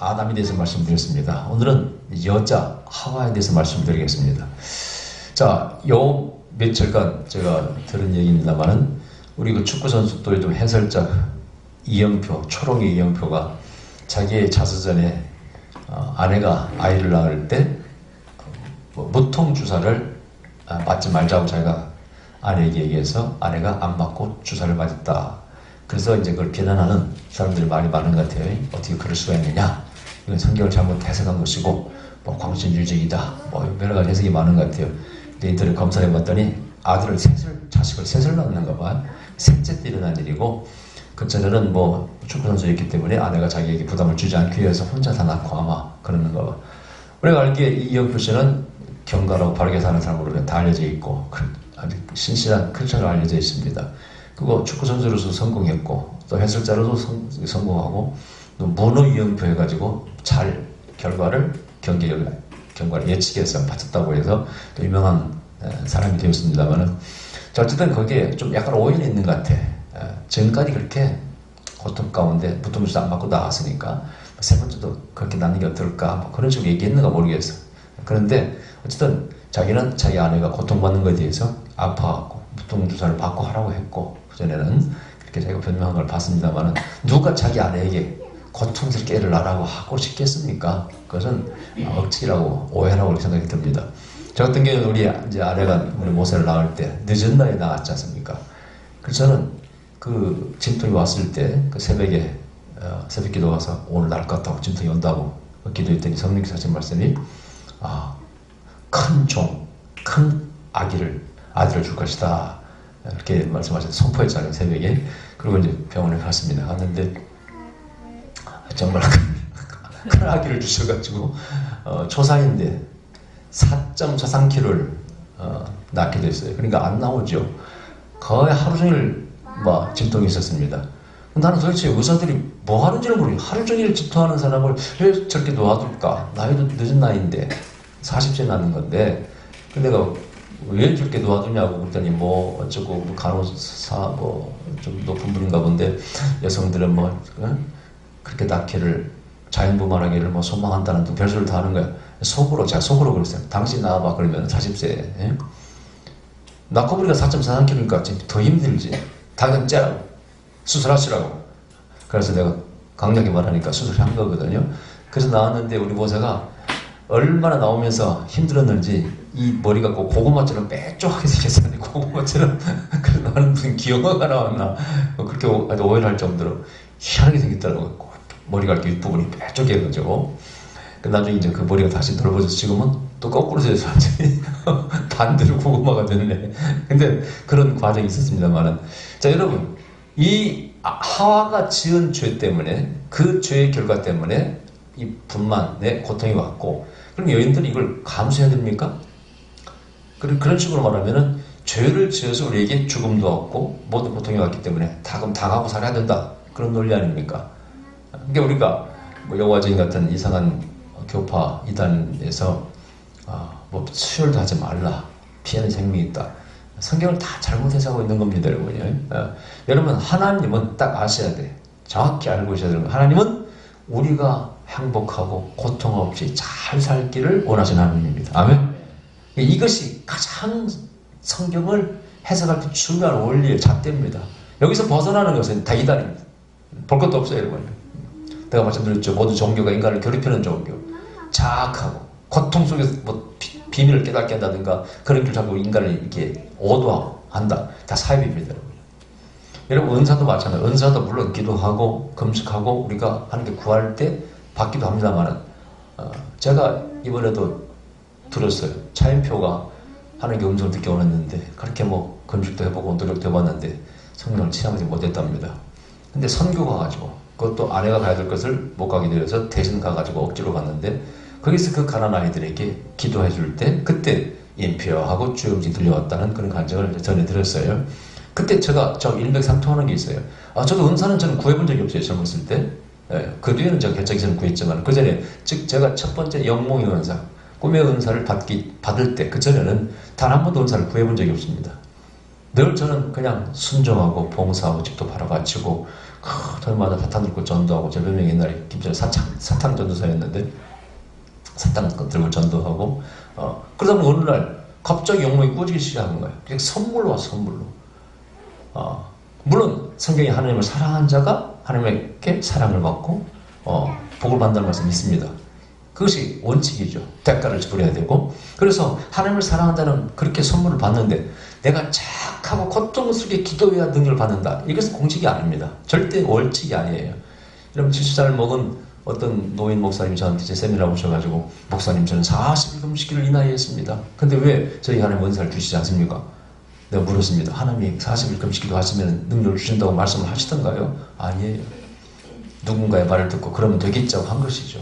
아담에 대해서 말씀드렸습니다. 오늘은 여자 하와에 대해서 말씀드리겠습니다. 자, 요 며칠간 제가 들은 얘기입니다만은 우리 그 축구 선수들의 좀 해설자 이영표, 초롱의 이영표가 자기의 자서전에 아내가 아이를 낳을 때 무통 주사를 맞지 말자고 자기가 아내에게 얘기해서 아내가 안 맞고 주사를 맞았다. 그래서 이제 그걸 비난하는 사람들이 많이 많은 것 같아요. 어떻게 그럴 수가 있느냐? 이건 성경을 잘못 해석한 것이고, 뭐 광신일적이다. 뭐 여러 가지 해석이 많은 것 같아요. 인터넷 검사해봤더니 자식을 셋을 낳는가 봐. 셋째 때 일어난 일이고, 그전에는 뭐 축구선수였기 때문에 아내가 자기에게 부담을 주지 않기 위해서 혼자 다 낳고 아마 그러는가 봐. 우리가 알기에 이영표 씨는 경가라고 바르게 사는 사람으로 다 알려져 있고, 아주 신실한 크리스천으로 알려져 있습니다. 그리고 축구선수로서 성공했고, 또 해설자로도 성공하고, 또 문호 이영표 해가지고 잘 경과를 예측해서 맞췄다고 해서 또 유명한 사람이 되었습니다만은, 어쨌든 거기에 좀 약간 오해는 있는 것 같아. 지금까지 그렇게 고통 가운데 무통주사 안 맞고 나왔으니까 세 번째도 그렇게 낳는 게 어떨까, 뭐 그런 식으로 얘기했는가 모르겠어. 그런데 어쨌든 자기는 자기 아내가 고통받는 것에 대해서 아파하고 무통주사를 받고 하라고 했고, 그전에는 그렇게 자기가 변명한 걸 봤습니다만은, 누가 자기 아내에게 고통스럽게 애를 낳으라고 하고 싶겠습니까? 그것은 억지라고 오해라고 생각이 듭니다. 저 같은 경우는 우리 이제 아내가 우리 모세를 낳을 때 늦은 나이에 낳았지 않습니까? 그래서 저는 그 진통이 왔을 때 그 새벽에 새벽 기도 와서 오늘 날 것 같다고 진통이 온다고 기도했더니 성령께서 하신 말씀이 큰 아기를 줄 것이다, 이렇게 말씀하셔서 선포했잖아요, 새벽에. 그리고 이제 병원에 갔습니다. 갔는데 정말 큰 아기를 주셔가지고 초상인데 4.43kg를 낳게 됐어요. 그러니까 안 나오죠. 거의 하루 종일 막 진통이 있었습니다. 나는 도대체 의사들이 뭐 하는지를 모르겠어요. 하루 종일 진통하는 사람을 왜 저렇게 놓아둘까? 나이도 늦은 나이인데 40세 낳는 건데, 근데 내가 왜 저렇게 놓아두냐고 그랬더니 뭐 어쩌고 뭐 간호사 뭐 좀 높은 분인가 본데, 여성들은 뭐 그렇게 낳기를, 자연분만하기를 뭐 소망한다는 또 별소리를 다 하는 거야. 제가 속으로 그랬어요. 당신 낳아봐. 그러면 40세 낳고 보니까 4.43kg니까 더 힘들지. 당장 째라고, 수술하시라고. 그래서 내가 강력히 말하니까 수술한 거거든요. 그래서 나왔는데 우리 모사가 얼마나 나오면서 힘들었는지 이 머리가 고구마처럼 빼쪽하게 생겼었는데, 고구마처럼 그래서 나는 무슨 기어가 나왔나 그렇게 아주 오해를 할 정도로 희한하게 생겼더라고요. 머리가 이렇게 윗부분이 빼쪽해가지고. 나중에 이제 그 머리가 다시 넓어져서 지금은 또 거꾸로 돼서 완전히 반대로 고구마가 됐네. 근데 그런 과정이 있었습니다만은, 자 여러분, 이 하와가 지은 죄 때문에, 그 죄의 결과 때문에 이 분만의 고통이 왔고, 그럼 여인들이 이걸 감수해야 됩니까? 그런 식으로 말하면은 죄를 지어서 우리에게 죽음도 왔고 모든 고통이 왔기 때문에 당하고 살아야 된다, 그런 논리 아닙니까? 그러니까 우리가 뭐 여호와주의 같은 이상한 교파 이단에서 뭐 수혈도 하지 말라, 피하는 생명이 있다, 성경을 다 잘못 해석하고 있는 겁니다, 여러분요. 여러분, 하나님은 딱 아셔야 돼. 정확히 알고 있어야 되는 거예요. 하나님은 우리가 행복하고 고통 없이 잘 살기를 원하시는 하나님입니다. 아멘. 이것이 가장 성경을 해석할 때 중요한 원리의 잣대입니다. 여기서 벗어나는 것은 다 이단입니다. 볼 것도 없어요, 여러분. 내가 말씀드렸죠. 모든 종교가 인간을 괴롭히는 종교, 자학하고 고통 속에서 뭐 비밀을 깨닫게 한다든가 그런 길 자꾸 인간을 이렇게 오도하고 한다. 다 사입입니다, 여러분. 여러분, 은사도 마찬가지예요. 은사도 물론 기도하고 금식하고 우리가 하나님께 구할 때 받기도 합니다만은, 제가 이번에도 들었어요. 차인표가 하나님께 음성을 듣게 원했는데 그렇게 뭐 금식도 해보고 노력도 해봤는데 성령을 체험하지 못했답니다. 근데 선교 가가지고, 그것도 아내가 가야 될 것을 못 가게 되어서 대신 가가지고 억지로 갔는데, 거기서 그 가난한 아이들에게 기도해 줄 때 그때 인표하고 주음식 들려왔다는 그런 간증을 전해 들었어요. 그때 제가 일맥상통하는 게 있어요. 저도 은사는 저는 구해본 적이 없어요, 젊었을 때. 그 뒤에는 제가 개척에서는 구했지만, 그 전에, 즉 제가 첫 번째 영몽의 은사, 꿈의 은사를 받을 때, 그 전에는 단 한 번도 은사를 구해본 적이 없습니다. 늘 저는 그냥 순종하고 봉사하고 집도 바로 바치고, 저마다 사탕 들고 전도하고, 제 별명이 옛날에 김철 사탕 전도사였는데, 사탕 들고 전도하고, 그러다 보면 어느 날 갑자기 영혼이 꾸지기 시작한 거예요. 그냥 선물로 왔어, 선물로. 물론 성경에 하나님을 사랑한 자가 하나님께 사랑을 받고 복을 받는다는 말씀이 있습니다. 그것이 원칙이죠. 대가를 지불해야 되고. 그래서 하나님을 사랑한다는 그렇게 선물을 받는데 내가 착하고 고통스럽게 기도해야 능력을 받는다. 이것은 공식이 아닙니다. 절대 원칙이 아니에요. 여러분 70살 먹은 어떤 노인 목사님이 저한테 제 세미나 오셔가지고 목사님 저는 40일 금식기를 이 나이에 했습니다. 근데 왜 저희 하나님 은사를 주시지 않습니까? 내가 물었습니다. 하나님이 40일 금식기도 하시면 능력을 주신다고 말씀을 하시던가요? 아니에요. 누군가의 말을 듣고 그러면 되겠죠 한 것이죠.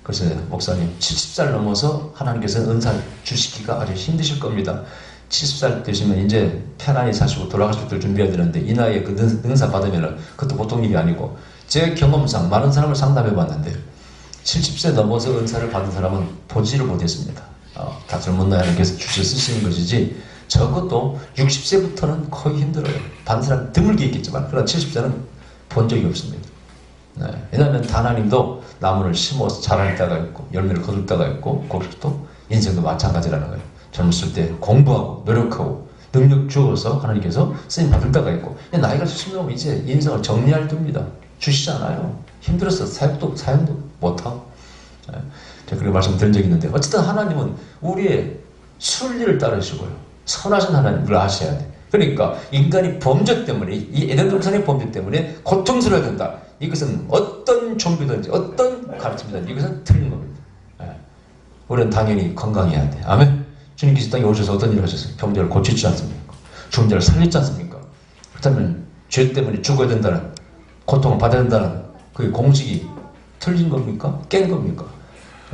그래서 목사님 70살 넘어서 하나님께서 은사를 주시기가 아주 힘드실 겁니다. 70살 되시면 이제 편안히 사시고 돌아가실 때 준비해야 되는데 이 나이에 그 은사 받으면 그것도 보통 일이 아니고 제 경험상 많은 사람을 상담해 봤는데 70세 넘어서 은사를 받은 사람은 보지를 못했습니다. 다 젊은 나이에 하나님께서 주셔 쓰시는 것이지 적어도 60세부터는 거의 힘들어요. 받는 사람 드물게 있겠지만 그러나 70세는 본 적이 없습니다. 네. 왜냐하면 하나님도 나무를 심어서 자랄 때가 있고 열매를 거둘 때가 있고 그것도 인생도 마찬가지라는 거예요. 젊었을 때 공부하고 노력하고 능력 주어서 하나님께서 쓰임 받을 때가 있고 나이가 70 넘으면 이제 인생을 정리할 때입니다. 주시잖아요. 힘들어서 사역도 못하고 네. 제가 그렇게 말씀드린 적이 있는데 어쨌든 하나님은 우리의 순리를 따르시고요. 선하신 하나님을 아셔야 돼. 그러니까 인간이 범죄 때문에 이 에덴 동산의 범죄 때문에 고통스러워야 된다. 이것은 어떤 종교든지 어떤 가르침이든지 이것은 틀린 겁니다. 네. 우리는 당연히 건강해야 돼. 아멘. 주님께서 이 땅에 오셔서 어떤 일을 하셨어요? 병자를 고치지 않습니까? 죽은 자를 살리지 않습니까? 그렇다면 죄 때문에 죽어야 된다는 고통을 받아야 된다는 그 공식이 틀린 겁니까? 깬 겁니까?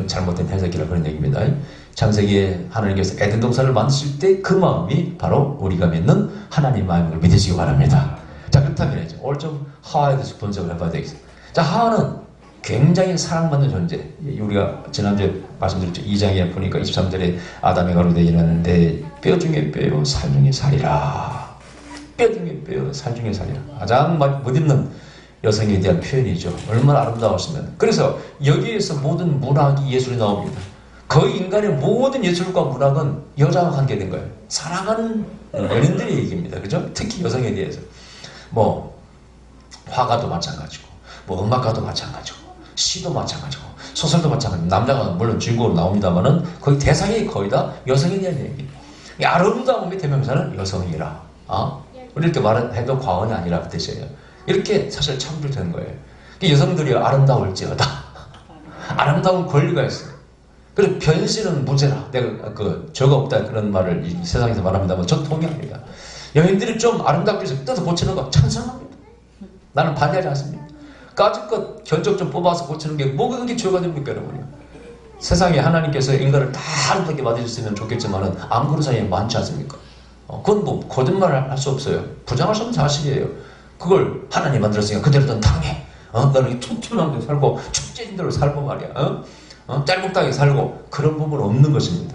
잘못된 해석이라 그런 얘기입니다. 창세기에 하나님께서 에덴 동산을 만드실 때 그 마음이 바로 우리가 믿는 하나님 마음을 믿으시기 바랍니다. 자, 그렇다면 이제 오늘 좀 하와에 대해서 분석을 해봐야 되겠습니다. 자, 하와는 굉장히 사랑받는 존재. 우리가 지난주에 말씀드렸죠. 2장에 보니까 23절에 아담의 가로 되어있는데 뼈 중에 뼈요 살 중에 살이라. 뼈 중에 뼈요 살 중에 살이라. 가장 못 입는 여성에 대한 표현이죠. 얼마나 아름다웠으면. 그래서 여기에서 모든 문학이 예술이 나옵니다. 거의 인간의 모든 예술과 문학은 여자와 관계된 거예요. 사랑하는 연인들의 얘기입니다. 그죠? 특히 여성에 대해서. 뭐 화가도 마찬가지고 뭐 음악가도 마찬가지고 시도 마찬가지고 소설도 마찬가지고 남자가 물론 주인공으로 나옵니다만은 거의 대상이 거의 다 여성에 대한 얘기입니다. 아름다움의 대명사는 여성이라. 우리 이렇게 말해도 과언이 아니라 그 뜻이에요. 이렇게 사실 창조된 거예요. 여성들이 아름다울지어다. 아름다운 권리가 있어요. 그래서 변신은 무죄라. 내가 죄가 없다 그런 말을 이 세상에서 말합니다만 전 동의합니다. 여인들이 좀 아름답게 해서 뜯어 고치는 거 찬성합니다. 나는 반대하지 않습니다. 까짓것 견적 좀 뽑아서 고치는 게 뭐가 그게 죄가 됩니까 여러분요? 세상에 하나님께서 인간을 다 아름답게 만드셨으면 좋겠지만은 안 그런 사람이 많지 않습니까? 그건 뭐 거짓말을 할 수 없어요. 부정할 수 없는 사실이에요. 그걸 하나님 만들었으니까 그대로든 당해. 너는 튼튼하게 살고 축제진 대로 살고 말이야. 짤복당하게 살고 그런 부분은 없는 것입니다.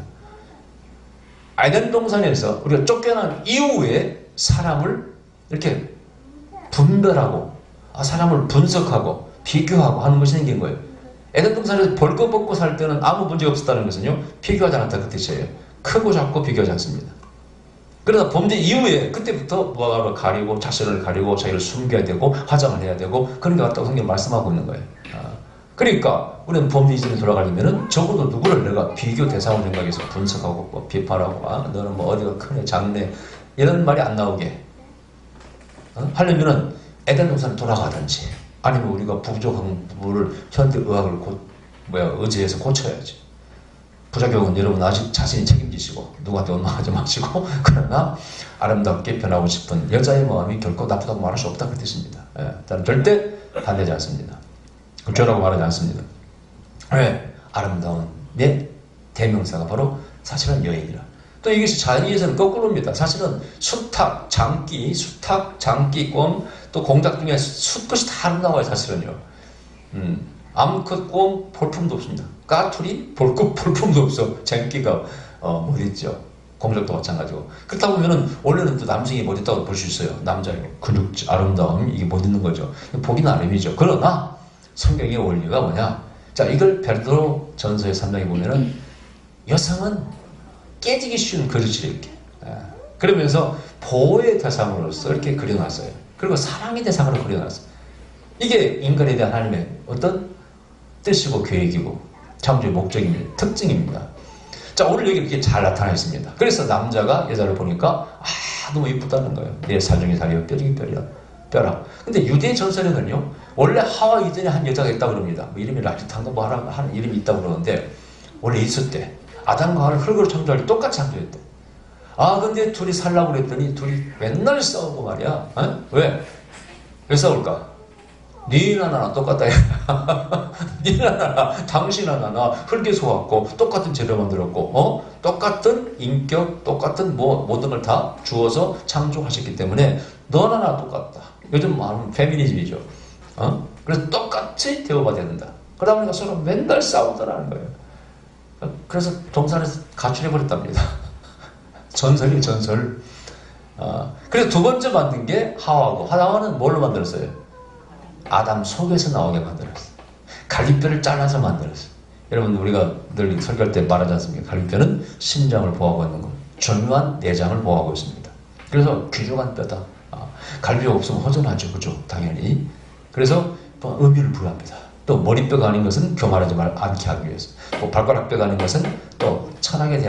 에덴 동산에서 우리가 쫓겨난 이후에 사람을 이렇게 분별하고 사람을 분석하고 비교하고 하는 것이 생긴 거예요. 에덴 동산에서 벌거 벗고 살 때는 아무 문제가 없었다는 것은요 비교하지 않았다 그 뜻이에요. 크고 작고 비교하지 않습니다. 그러다 범죄 이후에 그때부터 뭐가 가리고 자신을 가리고 자기를 숨겨야 되고 화장을 해야 되고 그런 게 같다고 성경 말씀하고 있는 거예요. 그러니까 우리는 범죄 이전에 돌아가려면은 적어도 누구를 내가 비교 대상으로 생각해서 분석하고 뭐 비판하고 너는 뭐 어디가 크네 작네 이런 말이 안 나오게 하려면은 에덴 동산에 돌아가든지 아니면 우리가 부족한 부분을 현대 의학을 의지해서 고쳐야지. 부작용은 여러분 아직 자신이 책임지시고 누구한테 원망하지 마시고 그러나 아름답게 변하고 싶은 여자의 마음이 결코 나쁘다고 말할 수 없다 그 뜻입니다. 저는 절대 반대하지 않습니다. 죄라고 말하지 않습니다. 왜? 아름다운 내 대명사가 바로 사실은 여인이라. 또 이것이 자연에서는 거꾸로입니다. 사실은 수탉, 장기, 껌, 또 공작 중에 숫것이 다 아름다워요 사실은요. 암컷 껌 볼품도 없습니다. 까투리 볼품 볼품도 없어. 장기가 뭐 있죠. 공적도 마찬가지고. 그렇다 보면은 원래는 또 남성이 못 있다고 볼 수 있어요. 남자의 근육, 아름다움 이게 못 있는 거죠. 보기 나름이죠. 그러나 성경의 원리가 뭐냐? 자, 이걸 베드로 전서의 3장에 보면은 여성은 깨지기 쉬운 그릇을 이렇게 그러면서 보호의 대상으로서 이렇게 그려놨어요. 그리고 사랑의 대상으로 그려놨어요. 이게 인간에 대한 하나님의 어떤 뜻이고 계획이고 창조의 목적입니다. 특징입니다. 자, 오늘 여기 이렇게 잘 나타나 있습니다. 그래서 남자가 여자를 보니까 너무 이쁘다는 거예요. 내 살중에 살이여 뼈중에 뼈라. 근데 유대 전설에는요, 원래 하와 이전에 한 여자가 있다고 그럽니다. 뭐 이름이 라피탄가 뭐 하는 이름이 있다고 그러는데 원래 있었대. 아담과 하와를 흙으로 창조할 때 똑같이 창조했대. 근데 둘이 살라고 그랬더니 둘이 맨날 싸우고 말이야. 왜? 왜 싸울까? 니나 나나 똑같다. 니나 나나 당신 하나 흙에서 왔고 똑같은 재료 만들었고 똑같은 인격 똑같은 모든 걸 다 주어서 창조하셨기 때문에 너나 나 똑같다. 요즘 말하면 페미니즘이죠. 그래서 똑같이 대우받아야 된다. 그러다 보니까 서로 맨날 싸우더라는 거예요. 그래서 동산에서 가출해버렸답니다. 전설이에요, 전설. 그래서 두 번째 만든 게 하와고, 하와는 뭘로 만들었어요? 아담 속에서 나오게 만들었어요. 갈비뼈를 잘라서 만들었어요. 여러분, 우리가 늘 설교할 때 말하지 않습니까? 갈비뼈는 심장을 보호하고 있는 것, 중요한 내장을 보호하고 있습니다. 그래서 귀중한 뼈다. 갈비뼈가 없으면 허전하죠, 그죠? 당연히. 그래서 의미를 부여합니다. 또 머리뼈가 아닌 것은 교만하지 않게 하기 위해서, 또 발가락뼈가 아닌 것은 또 천하지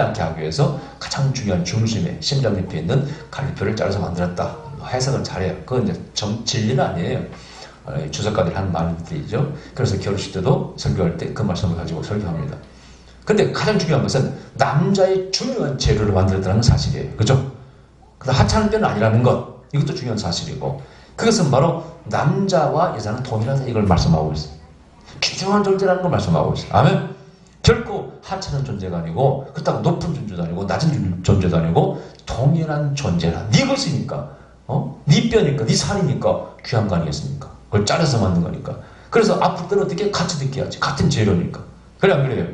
않게 하기 위해서 가장 중요한 중심에 심장 옆에 있는 갈비뼈를 잘라서 만들었다. 해석은 잘해요. 그건 이제 진리는 아니에요. 주석가들이 하는 말들이죠. 그래서 결혼식 때도 설교할 때 그 말씀을 가지고 설교합니다. 근데 가장 중요한 것은 남자의 중요한 재료를 만들었다는 사실이에요. 그죠? 하찮은 뼈는 아니라는 것. 이것도 중요한 사실이고, 그것은 바로 남자와 여자는 동일하다, 이걸 말씀하고 있어요. 귀중한 존재라는 걸 말씀하고 있어요. 아멘. 결코 하찮은 존재가 아니고, 그렇다고 높은 존재도 아니고 낮은 존재도 아니고 동일한 존재라. 네 것이니까, 네 뼈니까, 네 살이니까 귀한 거 아니겠습니까? 그걸 잘라서 만든 거니까. 그래서 아플 때는 어떻게 같이 느껴야지. 같은 재료니까. 그래 안 그래요?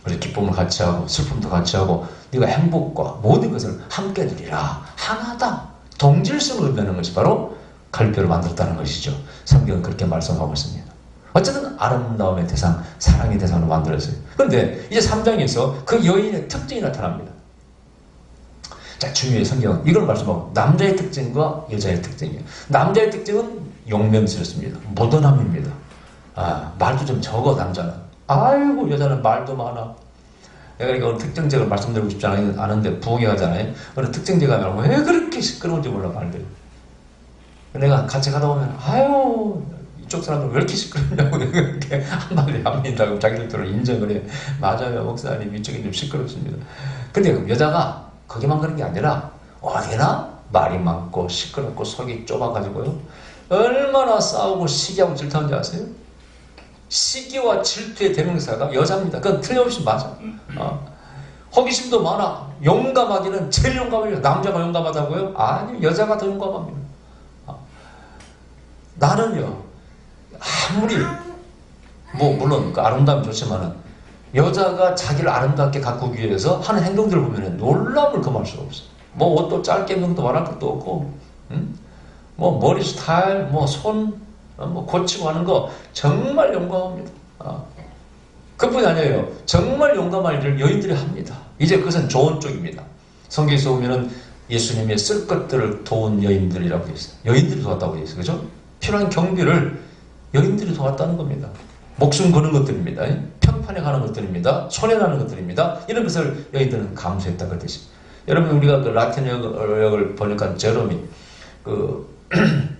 그래서 기쁨을 같이 하고 슬픔도 같이 하고 네가 행복과 모든 것을 함께 누리라. 하나다. 동질성을 의미하는 것이 바로 갈비뼈를 만들었다는 것이죠. 성경은 그렇게 말씀하고 있습니다. 어쨌든 아름다움의 대상, 사랑의 대상으로 만들었어요. 그런데 이제 3장에서 그 여인의 특징이 나타납니다. 자, 중요해. 성경은 이걸 말씀하고 남자의 특징과 여자의 특징이에요. 남자의 특징은 용맹스럽습니다. 모던함입니다. 말도 좀 적어, 남자는. 아이고, 여자는 말도 많아. 내가 이거 특정적으로 말씀드리고 싶지 않은데 부엌에 가잖아요. 어느 특정제가 말하면 왜 그렇게 시끄러운지 몰라, 말들. 내가 같이 가다 보면 아유, 이쪽 사람들 왜 이렇게 시끄럽냐고 이렇게 한마디 합니다. 그럼 자기들도 인정을 해. 맞아요, 목사님, 이쪽이 좀 시끄럽습니다. 근데 여자가 거기만 그런 게 아니라 어디나 말이 많고 시끄럽고 속이 좁아가지고요, 얼마나 싸우고 시기하고 질투하는지 아세요? 시기와 질투의 대명사가 여자입니다. 그건 틀림없이 맞아. 호기심도 많아. 용감하기는 제일 용감해요. 남자가 용감하다고요? 아니, 여자가 더 용감합니다. 나는요, 아무리 물론 그 아름다움이 좋지만은 여자가 자기를 아름답게 가꾸기 위해서 하는 행동들을 보면 놀라움을 금할 수가 없어. 옷도 짧게 입는 것도 말할 것도 없고, 머리 스타일, 손 고치고 하는 거 정말 용감합니다. 그뿐이 아니에요. 정말 용감한 일을 여인들이 합니다. 이제 그것은 좋은 쪽입니다. 성경에서 보면은 예수님의 쓸 것들을 도운 여인들이라고 되어 있어요. 여인들이 도왔다고 되어 있어요. 그죠? 필요한 경비를 여인들이 도왔다는 겁니다. 목숨 거는 것들입니다. 평판에 가는 것들입니다. 손해나는 것들입니다. 이런 것을 여인들은 감수했다는 뜻이. 여러분, 우리가 그 라틴어역을 번역한 제롬이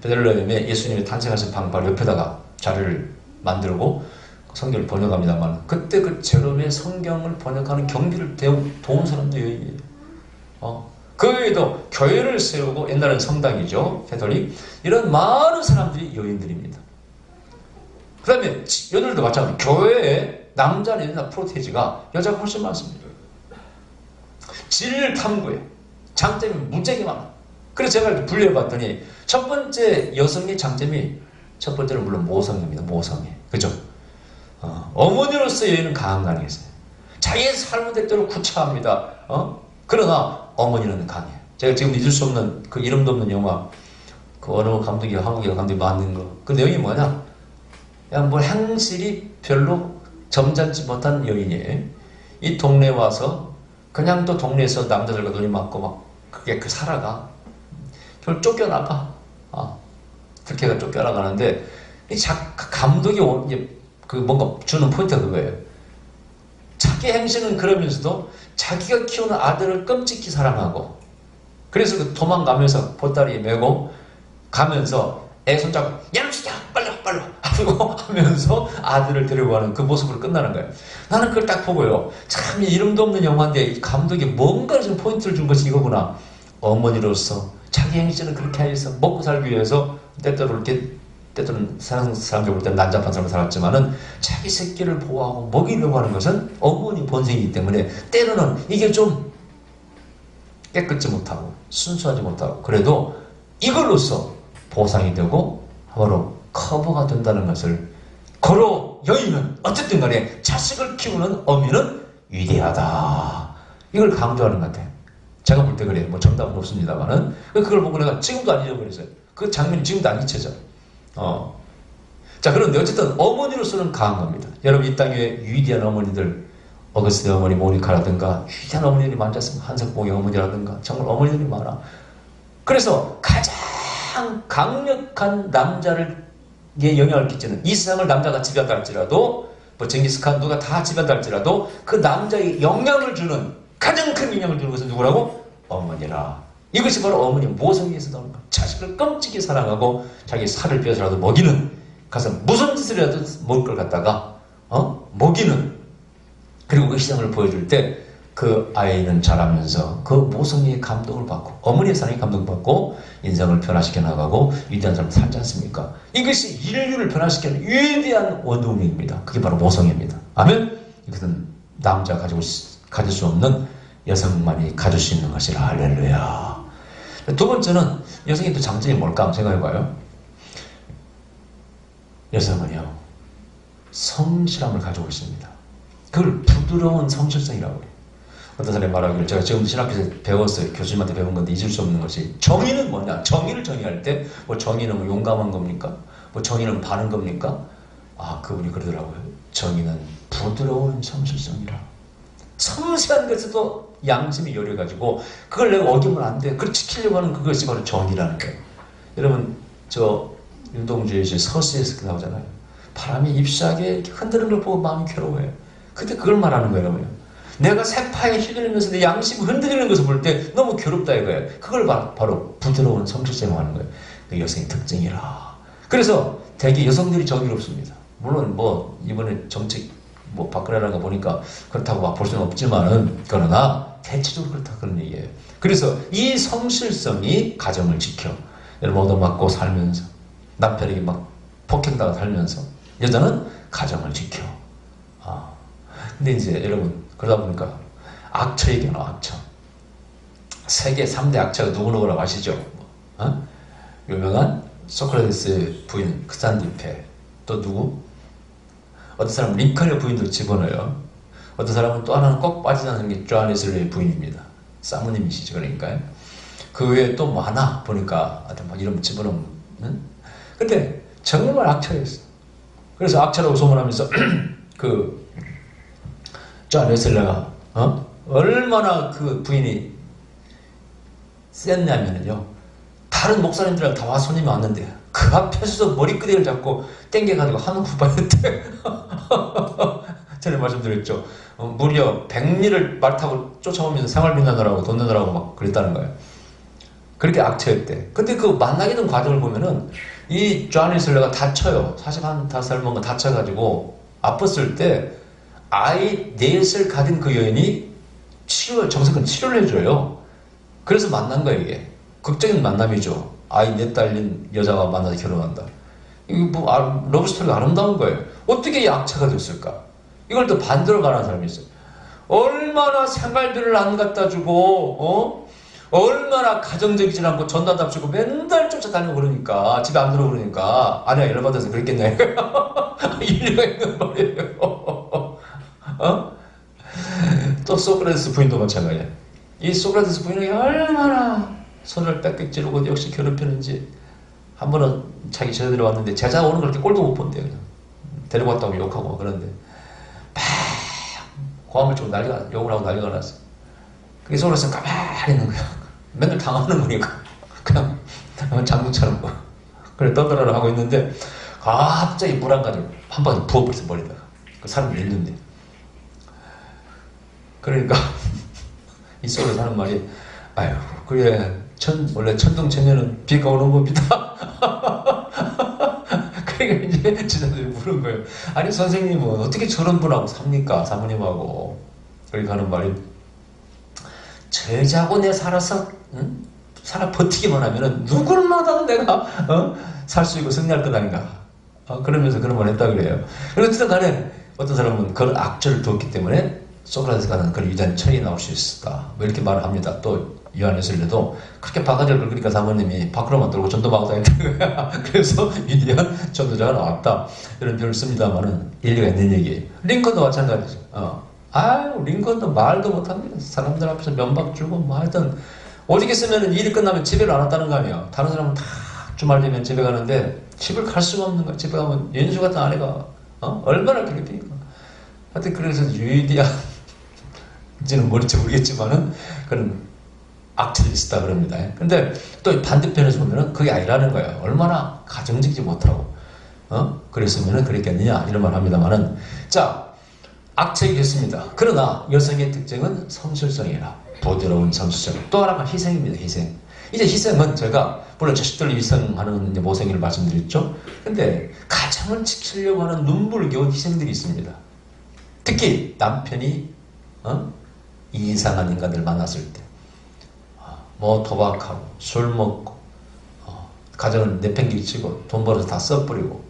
베들레헴에 예수님이 탄생하신 방 바로 옆에다가 자리를 만들고 성경을 번역합니다만, 그때 그 제롬의 성경을 번역하는 경비를 도운 사람도 여인이에요. 그 외에도 교회를 세우고, 옛날엔 성당이죠, 캐톨릭, 이런 많은 사람들이 여인들입니다. 그 다음에 여자들도 마찬가지. 교회에 남자는 옛날 프로테지가 여자가 훨씬 많습니다. 질 탐구에 장점이 무지하게 많아. 그래서 제가 이렇게 분류해봤더니 첫 번째 여성의 장점이, 첫 번째는 물론 모성입니다. 모성애. 그죠? 어머니로서 여인은 강한 거 아니겠어요? 자기의 삶은 때때로 구차합니다. 그러나 어머니는 강해. 제가 지금 잊을 수 없는 그 이름도 없는 영화, 그 어느 감독이 한국의 감독이 만든 거. 그 내용이 뭐냐? 그냥 뭐 행실이 별로 점잖지 못한 여인이 이 동네에 와서 그냥 또 동네에서 남자들과 눈이 맞고 막 그게 살아가. 결국 쫓겨나가. 특혜가 쫓겨나가는데 이 감독이 그 뭔가 주는 포인트가 그거예요. 자기 행실은 그러면서도 자기가 키우는 아들을 끔찍히 사랑하고, 그래서 그 도망가면서 보따리 메고 가면서 애 손잡고 얘는 진짜 빨리 하고 하면서 아들을 데리고 가는 그 모습으로 끝나는 거예요. 나는 그걸 딱 보고요, 참 이름도 없는 영화인데 이 감독이 뭔가 좀 포인트를 준 것이 이거구나. 어머니로서 자기 행실은 그렇게 해서 먹고 살기 위해서 때때로는 세상 사람들 볼 때는 난잡한 사람을 살았지만은 자기 새끼를 보호하고 먹이려고 하는 것은 어머니 본성이기 때문에 때로는 이게 좀 깨끗지 못하고 순수하지 못하고 그래도 이걸로써 보상이 되고 바로 커버가 된다는 것을, 고로 여인은 어쨌든 간에 자식을 키우는 어미는 위대하다, 이걸 강조하는 것 같아요. 제가 볼 때 그래요. 뭐 정답은 없습니다만은 그걸 보고 내가 지금도 안 잊어버렸어요. 그 장면이 지금도 안 잊혀져. 자, 그런데 어쨌든 어머니로서는 강한 겁니다. 여러분, 이 땅에 위대한 어머니들, 어거스틴 어머니 모니카라든가 위대한 어머니들이 많았습니다. 한석봉의 어머니라든가 정말 어머니들이 많아. 그래서 가장 강력한 남자를 영향을 끼치는, 이 세상을 남자가 지배한다 할지라도, 뭐 징기스칸 누가 다 지배한다 할지라도 그 남자의 영향을 주는, 가장 큰 영향을 주는 것은 누구라고? 어머니라. 이것이 바로 어머니 모성에서 나오는 것. 자식을 끔찍히 사랑하고 자기 살을 빼서라도 먹이는, 가서 무슨 짓을 해도 먹을 걸 갖다가 먹이는, 그리고 그 시장을 보여줄 때 그 아이는 자라면서 그 모성의 감동을 받고 어머니의 사랑의 감동을 받고 인생을 변화시켜 나가고 위대한 사람을 살지 않습니까? 이것이 인류를 변화시키는 위대한 원동력입니다. 그게 바로 모성입니다. 아멘? 이것은 남자가 가질 수 없는 여성만이 가질 수 있는 것이라. 할렐루야. 두 번째는 여성의 또 장점이 뭘까 한번 생각해봐요. 여성은요, 성실함을 가지고 있습니다. 그걸 부드러운 성실성이라고 해요. 어떤 사람이 말하기를, 제가 지금 신학교에서 배웠어요. 교수님한테 배운 건데 잊을 수 없는 것이, 정의는 뭐냐? 정의를 정의할 때 뭐 정의는 뭐 용감한 겁니까? 뭐 정의는 바른 겁니까? 그분이 그러더라고요. 정의는 부드러운 성실성이라. 섬세한 것에도 양심이 여려가지고 그걸 내가 어기면 안 돼. 그걸 지키려고 하는 그것이 바로 정의라는 거예요. 여러분, 저 윤동주의 서시에서 나오잖아요. 바람이 잎사귀에 흔드는 걸 보고 마음이 괴로워요. 근데 그걸 말하는 거예요. 여러분. 내가 세파에 휘둘리면서 내 양심이 흔들리는 것을 볼 때 너무 괴롭다 이거예요. 그걸 바로 부드러운 성실성을 하는 거예요. 그 여성의 특징이라. 그래서 대개 여성들이 정의롭습니다. 물론 뭐 이번에 정책 뭐 박근혜라는 거 보니까 그렇다고 막 볼 수는 없지만은, 그러나 대체적으로 그렇다 그런 얘기예요. 그래서 이 성실성이 가정을 지켜. 여러분, 얻어맞고 살면서 남편에게 막 폭행당하고 살면서 여자는 가정을 지켜. 근데 이제 여러분, 그러다 보니까 악처 얘기하나, 악처. 세계 3대 악처가 누구누구라고 아시죠? 유명한 소크라테스의 부인 크산디페, 또 누구? 어떤 사람은 링컨의 부인도 집어넣어요. 어떤 사람은 또 하나는 꼭 빠지지 않는 게 조아니슬레의 부인입니다. 사모님이시죠. 그러니까요. 그 외에 또 많아 보니까 막 이름 집어넣으면. 근데 정말 악처였어. 그래서 악처라고 소문하면서 그 조아니슬레가 얼마나 그 부인이 셌냐면요, 다른 목사님들이랑 다 와 손님이 왔는데 그 앞에서도 머리끄댕이를 잡고 땡겨가지고 한우 굽었는데 전에 말씀드렸죠. 무려 100리를 말 타고 쫓아오면서 생활비 내느라고 돈 내느라고 막 그랬다는 거예요. 그렇게 악처였대. 근데 그 만나게 된 과정을 보면은 이 조아니슬레가 다쳐요. 45살 먹은 거 다쳐가지고 아팠을 때 아이 넷을 가진 그 여인이 정석은 치료를 해줘요. 그래서 만난 거예요. 이게 극적인 만남이죠. 아이 넷 달린 여자가 만나서 결혼한다. 이거 뭐 러브스토리가 아름다운 거예요. 어떻게 이 악처가 됐을까? 이걸 또 반대로 가는 사람이 있어요. 얼마나 생활비를 안 갖다 주고 얼마나 가정적이지 않고 전단답시고 맨날 쫓아다니고 그러니까, 집에 안 들어 그러니까, 아니야 열받아서 그랬겠네. 일리가 있는 말이에요. 소크라테스 부인도 마찬가지야. 이 소크라테스 부인이 얼마나 손을 빽빽 찌르고 역시 괴롭히는지 한 번은 자기 제자들이 왔는데 제자 오는 걸 이렇게 꼴도 못 본대요. 데리고 왔다고 욕하고 그런데 막 고함을 치고 욕을 하고 난리가 났어. 그게 소크라테스는 가만히 있는 거야. 맨날 당하는 거니까 그냥 장군처럼 그래 떠들어라 하고 있는데 갑자기 물 한 가지를 한 방에 부어버렸어 머리다가. 그 사람이 있는데 그러니까 이 소크라테스 하는 말이 아유 그래 원래 천둥천녀는 비가 오는 겁니다. 그러니까 이제 지자들이 물은 거예요. 아니 선생님은 어떻게 저런 분하고 삽니까? 사모님하고. 그러니까 하는 말이 제자고 내 살아서 살아 버티기만 하면은 누굴마다 내가 살 수 있고 승리할 것 아닌가. 그러면서 그런 말 했다 그래요. 그런데 어쨌든 간에 어떤 사람은 그런 악조를 두었기 때문에 소크라테스가 하는 그런 위대한 철이 나올 수 있었다. 뭐 이렇게 말을 합니다. 또 요한에서도 그렇게 바가지를 긁으니까 사모님이 밖으로만 돌고 전도하고 다녔다는 거야. 그래서 위대한 전도자가 나왔다. 이런 표현을 씁니다만은 일리가 있는 얘기예요. 링컨도 마찬가지죠. 링컨도 말도 못합니다. 사람들 앞에서 면박 주고 뭐 하여튼 오직 있으면 일이 끝나면 집에를 안 왔다는 거 아니에요. 다른 사람은 다 주말 되면 집에 가는데 집을 갈 수가 없는 거야. 집에 가면 연수 같은 아내가 얼마나 괴롭히니까. 하여튼 그래서 위대한 이제는 뭔지 모르겠지만은 그런 악취를 있었다 그럽니다. 근데 또 반대편에서 보면은 그게 아니라는 거예요. 얼마나 가정지지 못하고 그랬으면은 그랬겠느냐 이런 말 합니다만은 자 악책이겠습니다. 그러나 여성의 특징은 성실성이라 부드러운 성실성. 또 하나가 희생입니다. 희생. 이제 희생은 제가 물론 자식들을 희생하는 이제 모생이를 말씀드렸죠. 근데 가정을 지키려고 하는 눈물겨운 희생들이 있습니다. 특히 남편이 이상한 인간들 만났을 때 뭐 도박하고 술 먹고 가정을 내팽개치고 돈 벌어서 다 써버리고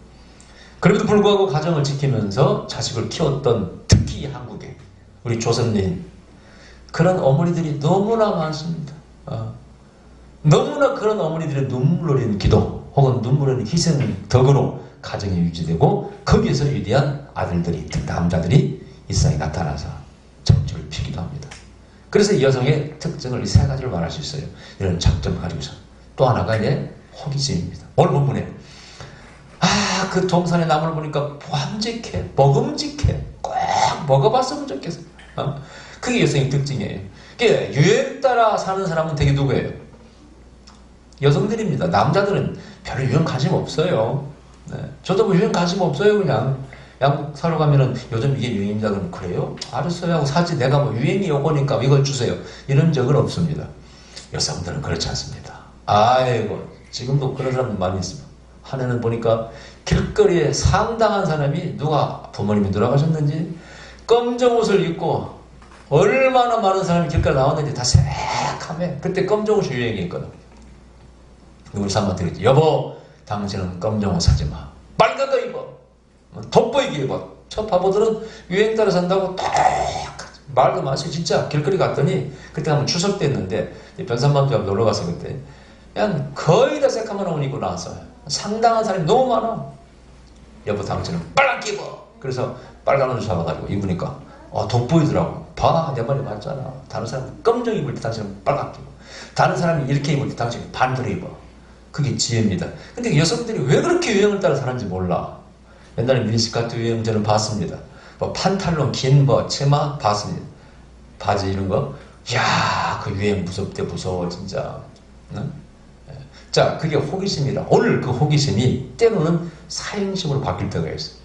그럼에도 불구하고 가정을 지키면서 자식을 키웠던 특히 한국에 우리 조선인 그런 어머니들이 너무나 많습니다. 너무나 그런 어머니들의 눈물 흘리는 기도 혹은 눈물 흘리는 희생 덕으로 가정이 유지되고 거기에서 위대한 아들들이 남자들이 이 세상에 나타나서 정치를 피기도 합니다. 그래서 이 여성의 특징을 이 세 가지를 말할 수 있어요. 이런 장점을 가지고서. 또 하나가 이제 호기심입니다. 오늘 본문에 그 동산의 나무를 보니까 보암직해, 먹음직해, 꼭 먹어봤으면 좋겠어. 그게 여성의 특징이에요. 그게 유행 따라 사는 사람은 되게 누구예요? 여성들입니다. 남자들은 별로 유행 관심 없어요. 네. 저도 뭐 유행 관심 없어요. 그냥 양국 사러 가면은 요즘 이게 유행입니다. 그럼 그래요? 알았어요 하고 사지. 내가 뭐 유행이 오고니까 이걸 주세요. 이런 적은 없습니다. 여성들은 그렇지 않습니다. 아이고 지금도 그런 사람들 많이 있습니다. 한 해는 보니까 길거리에 상당한 사람이 누가 부모님이 돌아가셨는지 검정 옷을 입고 얼마나 많은 사람이 길거리에 나왔는지 다 새카매. 그때 검정 옷이 유행이었거든. 우리 사람한테 그랬지. 여보 당신은 검정 옷 사지 마. 빨간 거 입어. 돋보이게 입어. 저 바보들은 유행 따라 산다고 딱 말도 마시고 진짜 길거리 갔더니 그때 한번 추석 때 했는데 변산반도 놀러 가서 그때 그냥 거의 다 새까만 옷 입고 나왔어요. 상당한 사람이 너무 많아. 여보 당신은 빨갛게 입어. 그래서 빨간 옷을 잡아가지고 입으니까 돋보이더라고. 봐, 내 말이 맞잖아. 다른 사람은 검정 입을 때 당신은 빨갛게 입어. 다른 사람이 이렇게 입을 때 당신은 반대로 입어. 그게 지혜입니다. 근데 여성들이 왜 그렇게 유행을 따라 사는지 몰라. 옛날에 미니스커트 유행 저는 봤습니다. 뭐 판탈론 긴 치마 봤습니다. 바지 이런 거. 야, 그 유행 무섭대 무서워 진짜. 응? 자, 그게 호기심이라. 오늘 그 호기심이 때로는 사행심으로 바뀔 때가 있어요.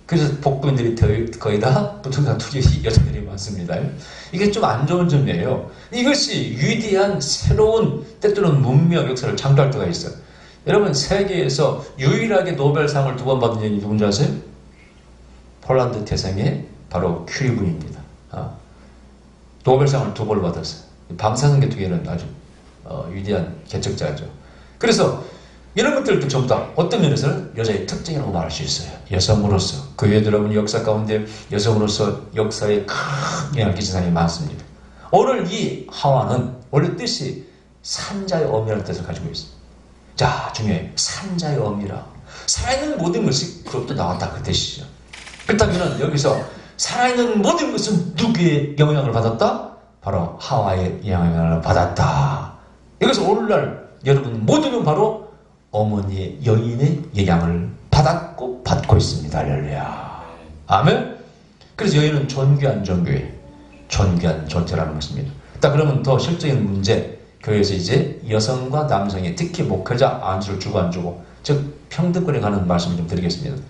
그래서 복부인들이 거의 다 부동산 투기 여자들이 많습니다. 이게 좀 안 좋은 점이에요. 이것이 위대한 새로운 때때로는 문명 역사를 창조할 때가 있어요. 여러분 세계에서 유일하게 노벨상을 2번 받은 분이 누군지 아세요? 폴란드 태생의 바로 큐리 분입니다. 노벨상을 2번을 받았어요. 방사능계통에는 아주 위대한 개척자죠. 그래서 이런 것들도 전부 다 어떤 면에서는 여자의 특징이라고 말할 수 있어요. 여성으로서 그 외에도 여러분 역사 가운데 여성으로서 역사에 큰 영향을 끼친 사람이 많습니다. 오늘 이 하와는 원래 뜻이 산자의 어미라는 뜻을 가지고 있어요. 자, 중요해요. 산자의 어미라. 살아있는 모든 것이 그로부터 나왔다 그 뜻이죠. 그렇다면 여기서 살아있는 모든 것은 누구의 영향을 받았다? 바로 하와의 영향을 받았다. 이것은 오늘날 여러분 모두는 바로 어머니의 여인의 영향을 받았고 받고 있습니다. 할렐루야. 아멘. 그래서 여인은 존귀한 종교에 존귀한 존재라는 것입니다. 자, 그러면 더 실적인 문제, 교회에서 이제 여성과 남성이 특히 목회자 안수를 주고 안 주고, 즉 평등권에 관한 말씀을 좀 드리겠습니다.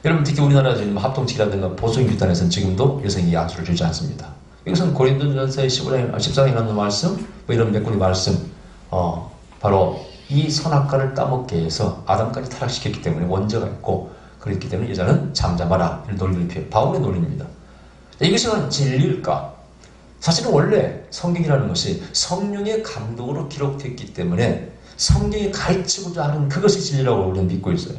여러분 특히 우리나라 지금 합동치기라든가 보수인 규단에서는 지금도 여성이 안수를 주지 않습니다. 이것은 고린도전서의 14장에 나오는 말씀, 뭐 이런 몇 군의 말씀, 바로 이 선악과를 따먹게 해서 아담까지 타락시켰기 때문에 원죄가 있고, 그렇기 때문에 여자는 잠잠하라, 이런 논리를 피해 바울의 논리입니다. 이것이 진리일까? 사실은 원래 성경이라는 것이 성령의 감동으로 기록됐기 때문에 성경이 가르치고자 하는 그것이 진리라고 우리는 믿고 있어요.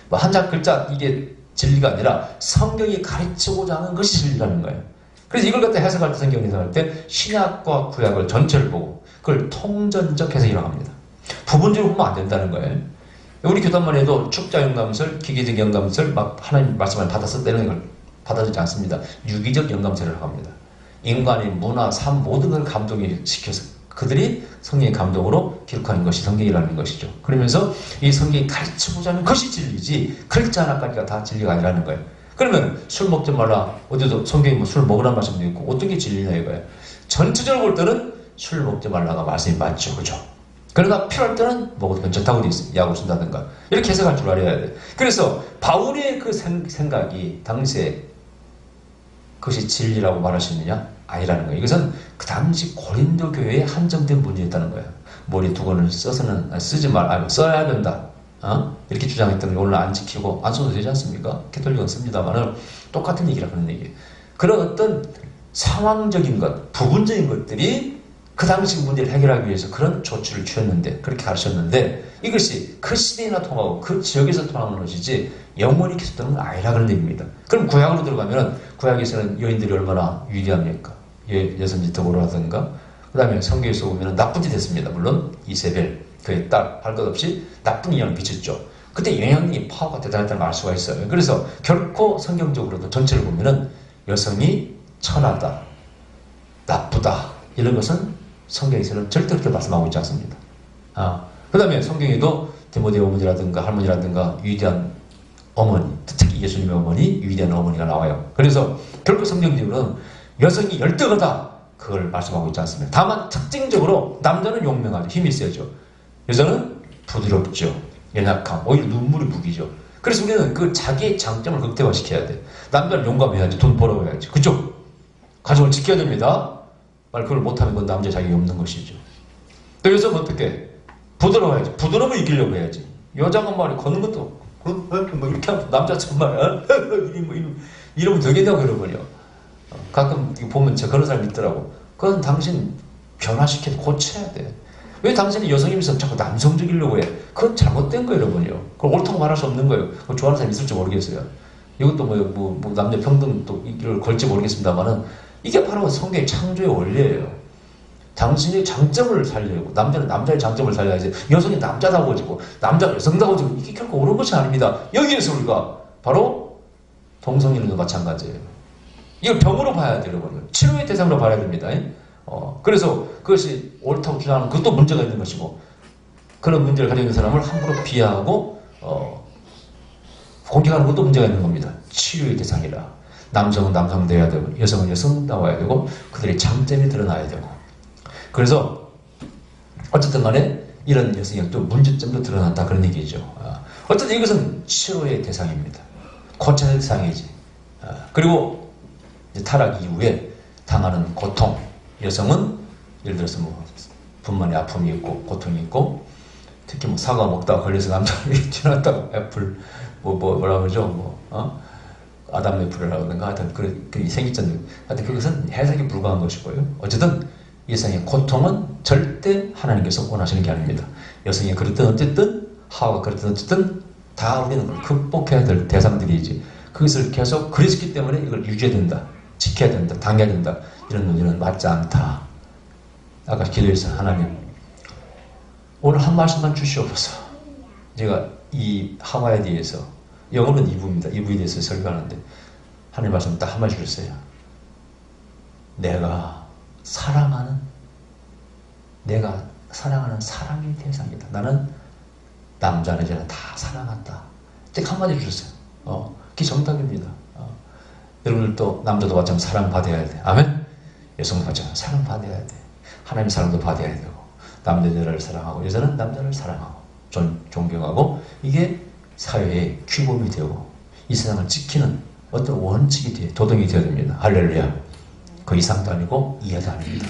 뭐 한자 글자 이게 진리가 아니라 성경이 가르치고자 하는 것이 진리라는 거예요. 그래서 이걸 갖다 해석할 때, 성경 해석할 때 신약과 구약을 전체를 보고 그걸 통전적 해석이라고 합니다. 부분적으로 보면 안 된다는 거예요. 우리 교단만 해도 축자 영감설, 기계적 영감설, 막 하나님 말씀을 받아서 떼는 걸 받아들이지 않습니다. 유기적 영감설을 합니다. 인간의 문화, 삶 모든 걸 감동시켜서 그들이 성령의 감동으로 기록하는 것이 성경이라는 것이죠. 그러면서 이 성경이 가르치고자 하는 것이 진리지 글자 하나까지가 다 진리가 아니라는 거예요. 그러면 술 먹지 말라, 어디도 성경에 뭐 술 먹으라는 말씀도 있고 어떤 게 진리냐 이거예요. 전체적으로 볼 때는 술 먹지 말라가 말씀이 맞죠, 그죠? 그러나 필요할 때는 먹어도 괜찮다고 되어 있습니다. 약을 쓴다든가 이렇게 해석할 줄 알아야 돼. 그래서 바울의 그 생각이 당시에 그것이 진리라고 말할 수 있느냐? 아니라는 거예요. 이것은 그 당시 고린도 교회에 한정된 문제였다는 거예요. 머리 두건을 써서는 쓰지 말, 써야 된다. 이렇게 주장했던 걸 오늘 안 지키고 안 써도 되지 않습니까? 캐톨릭은 씁니다만은 똑같은 얘기라 그런 얘기예요. 그런 어떤 상황적인 것, 부분적인 것들이 그 당시 문제를 해결하기 위해서 그런 조치를 취했는데, 그렇게 가르쳤는데, 이것이 그 시대나 통하고 그 지역에서 통하는 것이지 영원히 계속되는 건 아니라 그런 얘기입니다. 그럼 구약으로 들어가면은 구약에서는 여인들이 얼마나 위대합니까? 여선지턱으로라든가, 그 다음에 성경에서 보면 나쁜 짓 했습니다. 물론 이세벨, 그의 딸, 할 것 없이 나쁜 인연을 비쳤죠. 그때 영향력이 파워가 대단했다는 걸 알 수가 있어요. 그래서 결코 성경적으로도 전체를 보면은 여성이 천하다, 나쁘다, 이런 것은 성경에서는 절대 그렇게 말씀하고 있지 않습니다. 그 다음에 성경에도 디모데 어머니라든가 할머니라든가 위대한 어머니, 특히 예수님의 어머니, 위대한 어머니가 나와요. 그래서 결국 성경적으로는 여성이 열등하다, 그걸 말씀하고 있지 않습니다. 다만 특징적으로 남자는 용맹하죠. 힘이 세죠. 여자는 부드럽죠. 연약함, 오히려 눈물이 무기죠. 그래서 우리는 그 자기의 장점을 극대화시켜야 돼. 남자는 용감해야지, 돈 벌어야지. 그죠? 가정을 지켜야 됩니다. 말 그걸 못하면 그건 남자 자격이 없는 것이죠. 또 여자는 어떻게? 부드러워야지. 부드러움을 이기려고 해야지. 여자가 말이 걷는 것도 뭐 이렇게 하면 남자처럼 말이야. 이러면 되겠냐고 그러거든요. 가끔 보면 제가 그런 사람이 있더라고. 그건 당신 변화시켜서 고쳐야 돼. 왜 당신이 여성이면서 자꾸 남성적이려고 해? 그건 잘못된 거예요, 여러분요. 그걸 옳다고 말할 수 없는 거예요. 그걸 좋아하는 사람이 있을지 모르겠어요. 이것도 뭐 남녀 평등 또 이걸 걸지 모르겠습니다만은 이게 바로 성경의 창조의 원리예요. 당신의 장점을 살려고, 남자는 남자의 장점을 살려야지, 여성이 남자다워지고 남자가 여성다워지고, 이게 결코 옳은 것이 아닙니다. 여기에서 우리가 바로 동성애도 마찬가지예요. 이걸 병으로 봐야 돼요, 여러분. 치료의 대상으로 봐야 됩니다. 그래서 그것이 옳다고 주장하는 그것도 문제가 있는 것이고, 그런 문제를 가지고 있는 사람을 함부로 비하하고 공격하는 것도 문제가 있는 겁니다. 치료의 대상이라. 남성은 남성 되어야 되고 여성은 여성 나와야 되고 그들의 장점이 드러나야 되고, 그래서 어쨌든 간에 이런 여성의 또 문제점도 드러난다, 그런 얘기죠. 어쨌든 이것은 치료의 대상입니다. 고쳐의 대상이지. 그리고 이제 타락 이후에 당하는 고통, 여성은 예를 들어서 뭐 분만의 아픔이 있고 고통이 있고, 특히 뭐 사과 먹다가 걸려서 남자가 지났다고 애플 뭐라 그러죠, 아담 애플이라든가 하여튼 그 생기잖아요. 하여튼 그것은 해석이 불가한 것이고요. 어쨌든 여성의 고통은 절대 하나님께서 원하시는 게 아닙니다. 여성이 그렇든 어쨌든, 하와가 그렇든 어쨌든 다 우리는 그걸 극복해야 될 대상들이지, 그것을 계속 그랬기 때문에 이걸 유지해야 된다, 지켜야 된다, 당해야 된다, 이런 논리는 맞지 않다. 아까 기도에서 하나님 오늘 한 말씀만 주시옵소서. 제가 이 하와에 대해서 영어는 2부입니다. 2부에 대해서 설교하는데 하나님 말씀 딱 한마디 주셨어요. 내가 사랑하는 사랑의 대상이다. 나는 남자나 여자는 다 사랑한다. 딱 한마디 주셨어요. 그게 정답입니다. 여러분들도 남자도 마찬가지로 사랑받아야 돼. 아멘? 여성도 마찬가지로 사랑받아야 돼. 하나님의 사랑도 받아야 되고 남자 여자를 사랑하고 여자는 남자를 사랑하고 존경하고 이게 사회의 규범이 되고 이 세상을 지키는 어떤 원칙이 돼 도덕이 되어야 됩니다. 할렐루야. 그 이상도 아니고 이하도 아닙니다.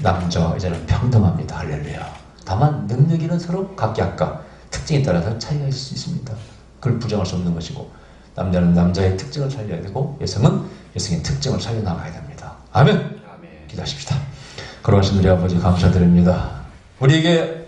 남자와 여자는 평등합니다. 할렐루야. 다만 능력에는 서로 각각 특징에 따라서 차이가 있을 수 있습니다. 그걸 부정할 수 없는 것이고 남자는 남자의 특징을 살려야 되고 여성은 여성의 특징을 살려나가야 됩니다. 아멘. 기도하십시다. 거룩하신 우리 아버지 감사드립니다. 우리에게